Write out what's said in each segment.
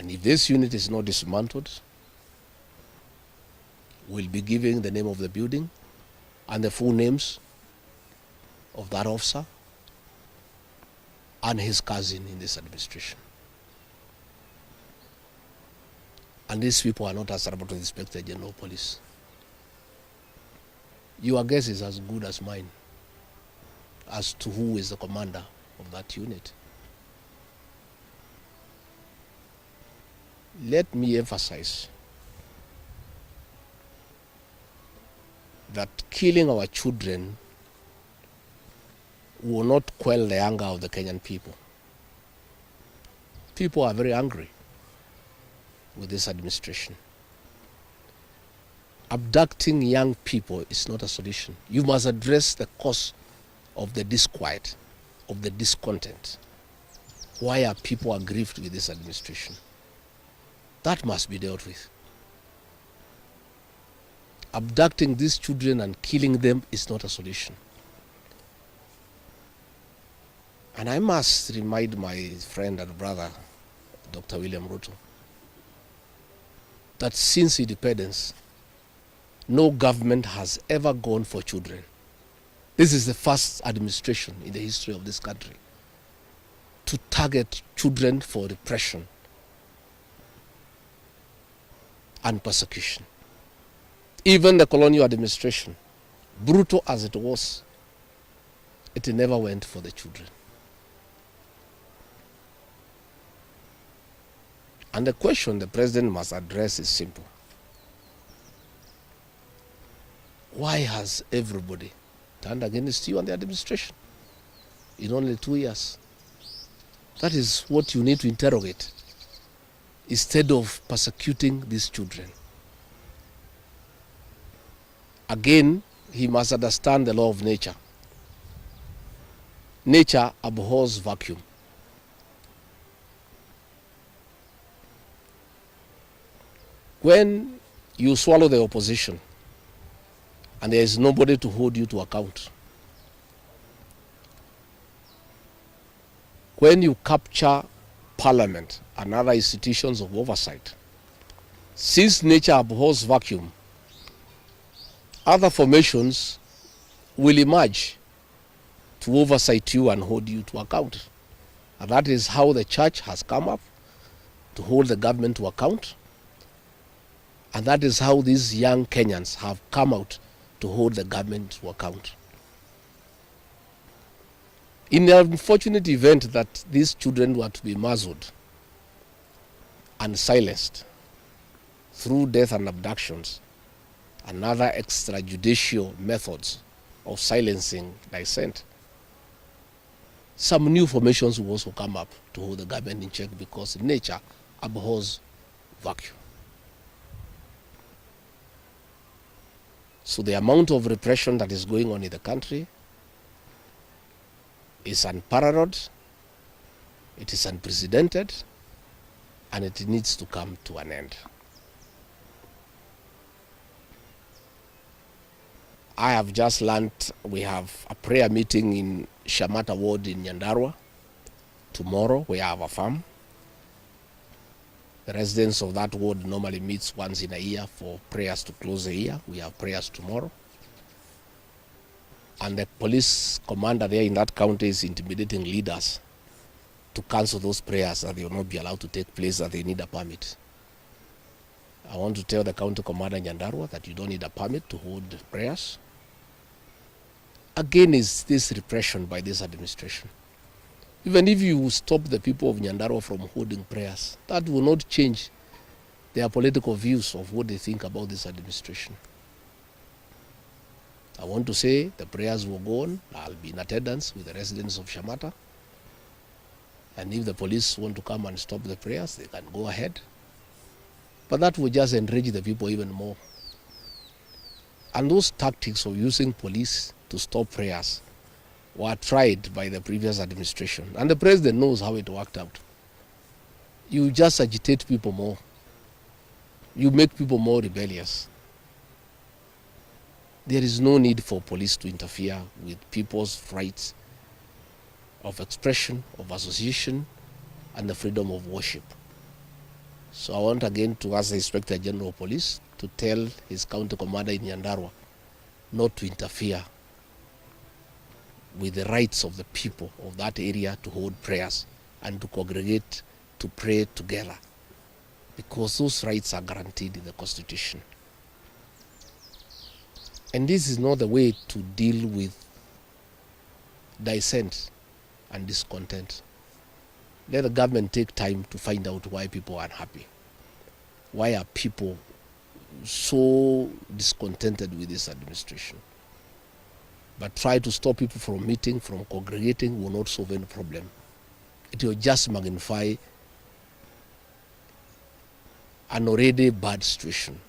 And if this unit is not dismantled, we'll be giving the name of the building and the full names of that officer and his cousin in this administration. And these people are not answerable to the Inspector General of Police. Your guess is as good as mine as to who is the commander of that unit. Let me emphasize that killing our children will not quell the anger of the Kenyan people. People are very angry with this administration. Abducting young people is not a solution. You must address the cause of the disquiet, of the discontent. Why are people aggrieved with this administration? That must be dealt with. Abducting these children and killing them is not a solution. And I must remind my friend and brother, Dr. William Ruto, that since independence, no government has ever gone for children. This is the first administration in the history of this country to target children for repression and persecution. Even the colonial administration, brutal as it was, it never went for the children. And the question the president must address is simple. Why has everybody turned against you and the administration in only 2 years? That is what you need to interrogate, instead of persecuting these children. Again, he must understand the law of nature. Nature abhors vacuum. When you swallow the opposition and there is nobody to hold you to account, when you capture parliament and other institutions of oversight, since nature abhors vacuum, other formations will emerge to oversight you and hold you to account. And that is how the church has come up to hold the government to account. And that is how these young Kenyans have come out to hold the government to account. In the unfortunate event that these children were to be muzzled and silenced through death and abductions and other extrajudicial methods of silencing dissent, some new formations will also come up to hold the government in check, because nature abhors vacuum. So the amount of repression that is going on in the country is unparalleled, it is unprecedented, and it needs to come to an end. I have just learned we have a prayer meeting in Shamata Ward in Nyandarua. Tomorrow we have a farm. The residents of that ward normally meets once in a year for prayers to close the year. We have prayers tomorrow. And the police commander there in that county is intimidating leaders to cancel those prayers, that they will not be allowed to take place, that they need a permit. I want to tell the county commander in Nyandarua that you don't need a permit to hold prayers. Again, is this repression by this administration. Even if you stop the people of Nyandarua from holding prayers, that will not change their political views of what they think about this administration. I want to say the prayers will go on. I'll be in attendance with the residents of Shamata. And if the police want to come and stop the prayers, they can go ahead. But that will just enrage the people even more. And those tactics of using police to stop prayers were tried by the previous administration. And the president knows how it worked out. You just agitate people more. You make people more rebellious. There is no need for police to interfere with people's rights of expression, of association, and the freedom of worship. So I want again to ask the Inspector General of Police to tell his county commander in Nyandarua not to interfere with the rights of the people of that area to hold prayers and to congregate to pray together, because those rights are guaranteed in the Constitution. And this is not the way to deal with dissent and discontent. Let the government take time to find out why people are unhappy. Why are people so discontented with this administration? But try to stop people from meeting, from congregating, will not solve any problem. It will just magnify an already bad situation.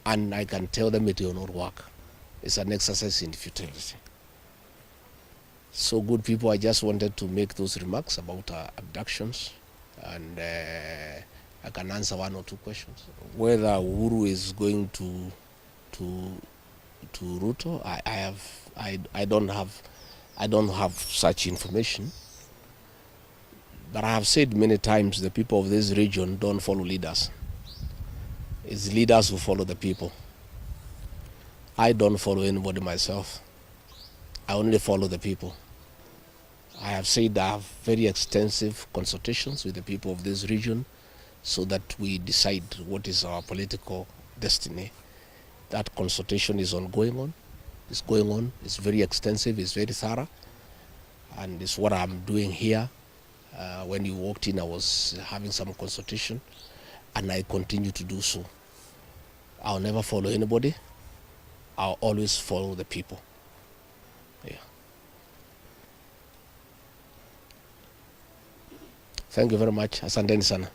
And I can tell them it will not work. It's an exercise in futility. So good people, I just wanted to make those remarks about abductions, and I can answer one or two questions. Whether Uhuru is going to Ruto, I don't have such information. But I have said many times, the people of this region don't follow leaders. It's leaders who follow the people. I don't follow anybody myself. I only follow the people. I have said I have very extensive consultations with the people of this region so that we decide what is our political destiny. That consultation is ongoing. It's going on. It's very extensive. It's very thorough. And it's what I'm doing here. When you walked in, I was having some consultation, and I continue to do so. I'll never follow anybody. I'll always follow the people. Yeah. Thank you very much. Asanteni sana.